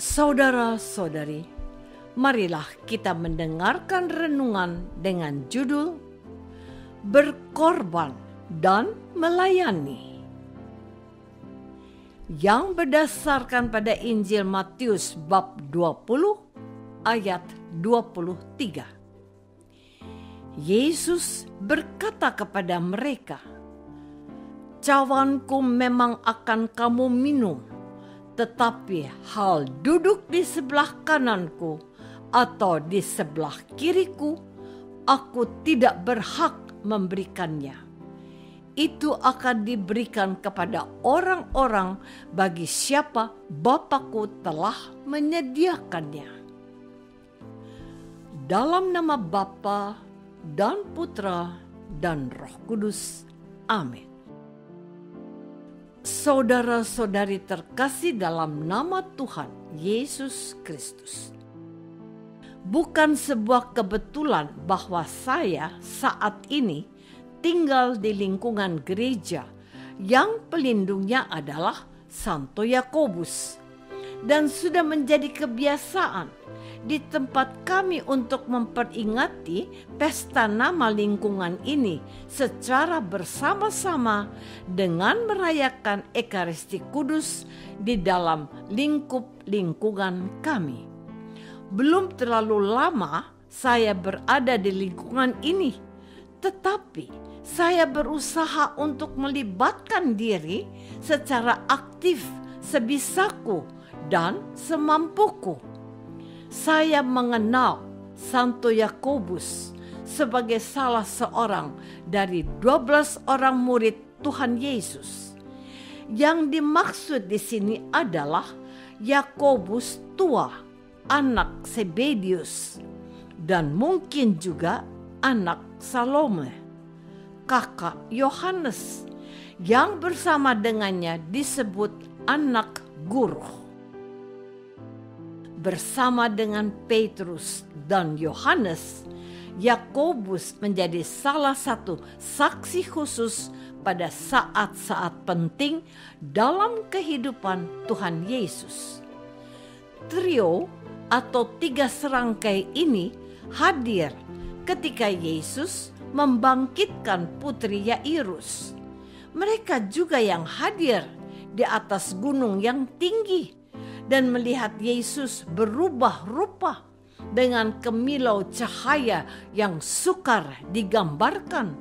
Saudara-saudari, marilah kita mendengarkan renungan dengan judul Berkorban dan Melayani, yang berdasarkan pada Injil Matius bab 20 ayat 23. Yesus berkata kepada mereka, "Cawanku memang akan kamu minum, tetapi hal duduk di sebelah kananku atau di sebelah kiriku, aku tidak berhak memberikannya. Itu akan diberikan kepada orang-orang bagi siapa Bapa-Ku telah menyediakannya." Dalam nama Bapa dan Putra dan Roh Kudus. Amin. Saudara-saudari terkasih dalam nama Tuhan Yesus Kristus. Bukan sebuah kebetulan bahwa saya saat ini tinggal di lingkungan gereja yang pelindungnya adalah Santo Yakobus, dan sudah menjadi kebiasaan di tempat kami untuk memperingati pesta nama lingkungan ini secara bersama-sama dengan merayakan Ekaristi Kudus di dalam lingkup lingkungan kami. Belum terlalu lama saya berada di lingkungan ini, tetapi saya berusaha untuk melibatkan diri secara aktif sebisaku dan semampuku. Saya mengenal Santo Yakobus sebagai salah seorang dari 12 orang murid Tuhan Yesus. Yang dimaksud di sini adalah Yakobus tua, anak Zebedius, dan mungkin juga anak Salome, kakak Yohanes, yang bersama dengannya disebut anak guru. Bersama dengan Petrus dan Yohanes, Yakobus menjadi salah satu saksi khusus pada saat-saat penting dalam kehidupan Tuhan Yesus. Trio atau 3 serangkai ini hadir ketika Yesus membangkitkan putri Yairus. Mereka juga yang hadir di atas gunung yang tinggi dan melihat Yesus berubah rupa dengan kemilau cahaya yang sukar digambarkan,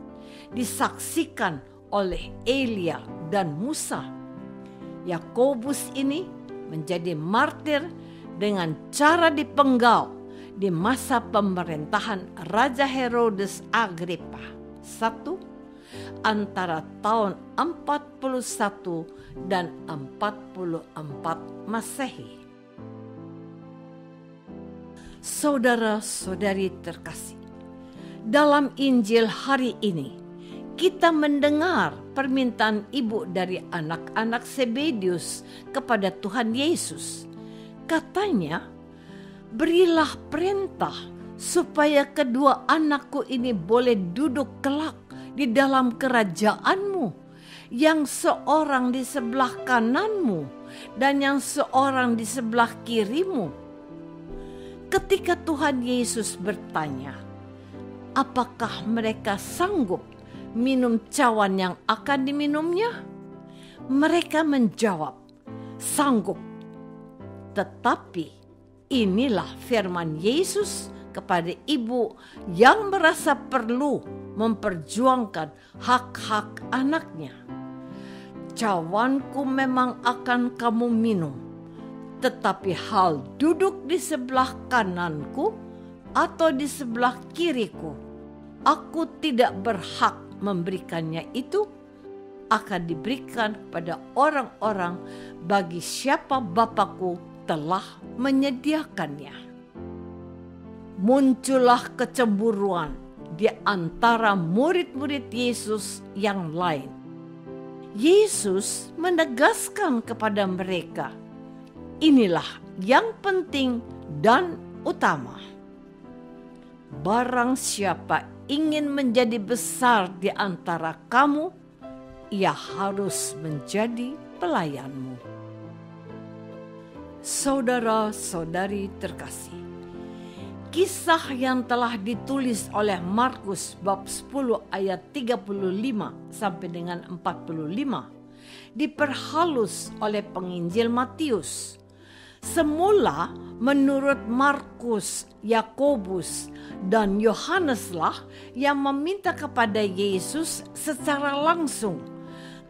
disaksikan oleh Elia dan Musa. Yakobus ini menjadi martir dengan cara dipenggal di masa pemerintahan Raja Herodes Agripa I antara tahun 41 dan 44 Masehi. Saudara-saudari terkasih, dalam Injil hari ini kita mendengar permintaan ibu dari anak-anak Zebedius kepada Tuhan Yesus. Katanya, "Berilah perintah supaya kedua anakku ini boleh duduk kelak di dalam kerajaan-Mu, yang seorang di sebelah kananmu dan yang seorang di sebelah kirimu." Ketika Tuhan Yesus bertanya, apakah mereka sanggup minum cawan yang akan diminumnya? Mereka menjawab, "Sanggup." Tetapi inilah firman Yesus kepada ibu yang merasa perlu memperjuangkan hak-hak anaknya. "Cawanku memang akan kamu minum, tetapi hal duduk di sebelah kananku atau di sebelah kiriku, aku tidak berhak memberikannya. Itu akan diberikan pada orang-orang bagi siapa Bapa-Ku telah menyediakannya." Muncullah kecemburuan di antara murid-murid Yesus yang lain. Yesus menegaskan kepada mereka, inilah yang penting dan utama. Barang siapa ingin menjadi besar di antara kamu, ia harus menjadi pelayanmu. Saudara-saudari terkasih, kisah yang telah ditulis oleh Markus bab 10 ayat 35 sampai dengan 45 diperhalus oleh penginjil Matius. Semula menurut Markus, Yakobus, dan Yohaneslah yang meminta kepada Yesus secara langsung.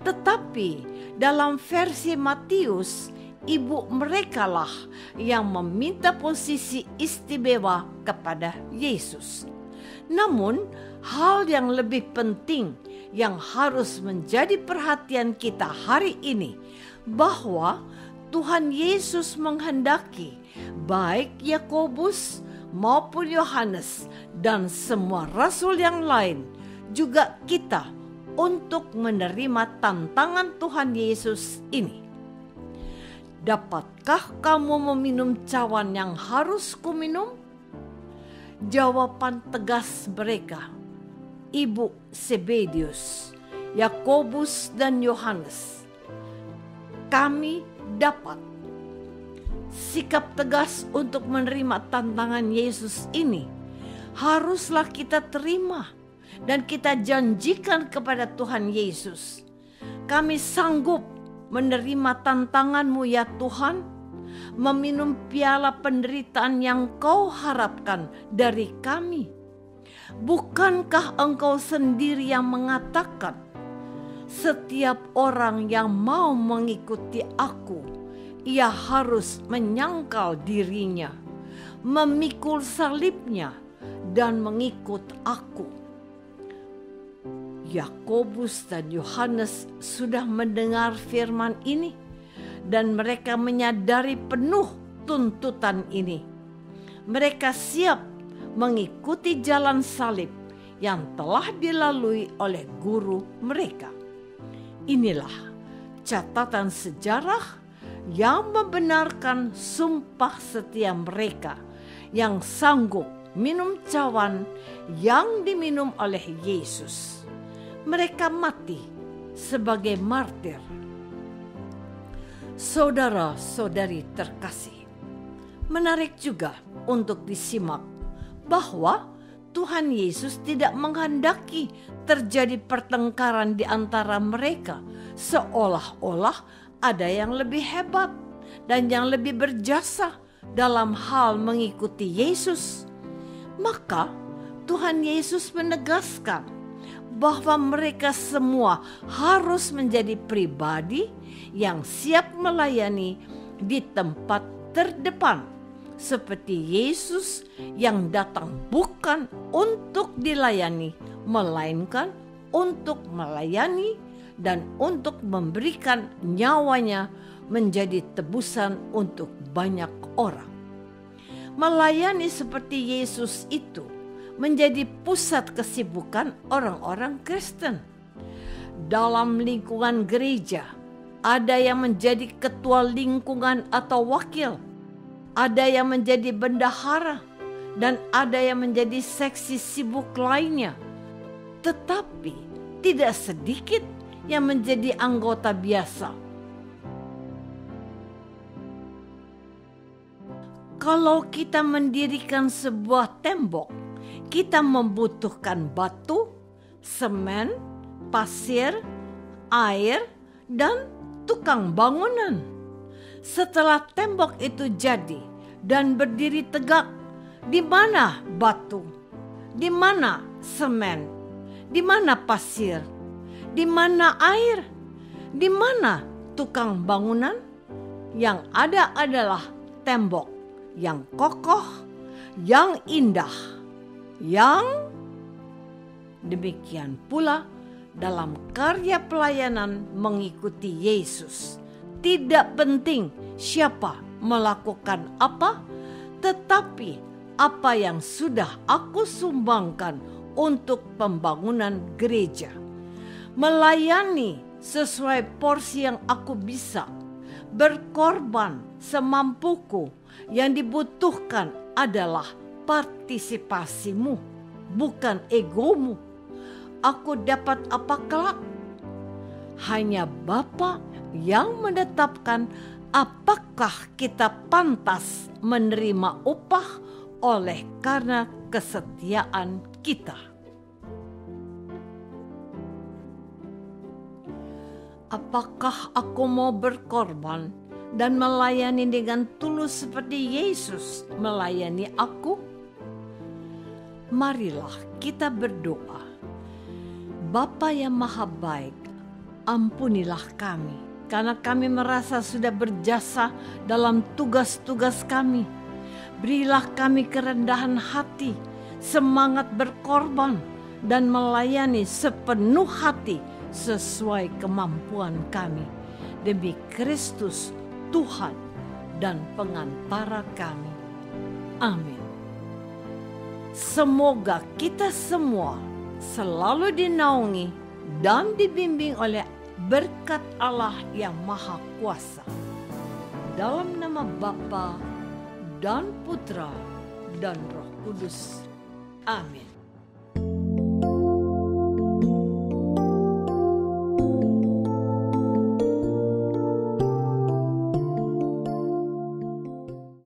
Tetapi dalam versi Matius, ibu merekalah yang meminta posisi istimewa kepada Yesus. Namun, hal yang lebih penting yang harus menjadi perhatian kita hari ini, bahwa Tuhan Yesus menghendaki baik Yakobus maupun Yohanes dan semua rasul yang lain, juga kita, untuk menerima tantangan Tuhan Yesus ini. Dapatkah kamu meminum cawan yang harus kuminum? Jawaban tegas mereka, ibu Zebedius, Yakobus dan Yohanes, kami dapat. Sikap tegas untuk menerima tantangan Yesus ini haruslah kita terima dan kita janjikan kepada Tuhan Yesus. Kami sanggup menerima tantangan-Mu ya Tuhan, meminum piala penderitaan yang Kau harapkan dari kami. Bukankah Engkau sendiri yang mengatakan, setiap orang yang mau mengikuti aku, ia harus menyangkal dirinya, memikul salibnya, dan mengikut aku. Yakobus dan Yohanes sudah mendengar firman ini, dan mereka menyadari penuh tuntutan ini. Mereka siap mengikuti jalan salib yang telah dilalui oleh guru mereka. Inilah catatan sejarah yang membenarkan sumpah setia mereka yang sanggup minum cawan yang diminum oleh Yesus. Mereka mati sebagai martir. Saudara-saudari terkasih, menarik juga untuk disimak bahwa Tuhan Yesus tidak menghendaki terjadi pertengkaran di antara mereka, seolah-olah ada yang lebih hebat dan yang lebih berjasa dalam hal mengikuti Yesus. Maka Tuhan Yesus menegaskan bahwa mereka semua harus menjadi pribadi yang siap melayani di tempat terdepan, seperti Yesus yang datang bukan untuk dilayani, melainkan untuk melayani dan untuk memberikan nyawanya menjadi tebusan untuk banyak orang. Melayani seperti Yesus itu menjadi pusat kesibukan orang-orang Kristen. Dalam lingkungan gereja, ada yang menjadi ketua lingkungan atau wakil, ada yang menjadi bendahara, dan ada yang menjadi seksi sibuk lainnya. Tetapi tidak sedikit yang menjadi anggota biasa. Kalau kita mendirikan sebuah tembok, kita membutuhkan batu, semen, pasir, air, dan tukang bangunan. Setelah tembok itu jadi dan berdiri tegak, di mana batu? Di mana semen? Di mana pasir? Di mana air? Di mana tukang bangunan? Yang ada adalah tembok yang kokoh, yang indah, yang demikian pula dalam karya pelayanan mengikuti Yesus. Tidak penting siapa melakukan apa, tetapi apa yang sudah aku sumbangkan untuk pembangunan gereja. Melayani sesuai porsi yang aku bisa, berkorban semampuku. Yang dibutuhkan adalah partisipasimu, bukan egomu. Aku dapat apa kelak? Hanya Bapa yang menetapkan apakah kita pantas menerima upah oleh karena kesetiaan kita? Apakah aku mau berkorban dan melayani dengan tulus seperti Yesus melayani aku? Marilah kita berdoa. Bapa yang Maha Baik, ampunilah kami karena kami merasa sudah berjasa dalam tugas-tugas kami. Berilah kami kerendahan hati, semangat berkorban, dan melayani sepenuh hati sesuai kemampuan kami. Demi Kristus, Tuhan dan pengantara kami. Amin. Semoga kita semua selalu dinaungi dan dibimbing oleh berkat Allah yang Maha Kuasa. Dalam nama Bapa dan Putra dan Roh Kudus. Amin.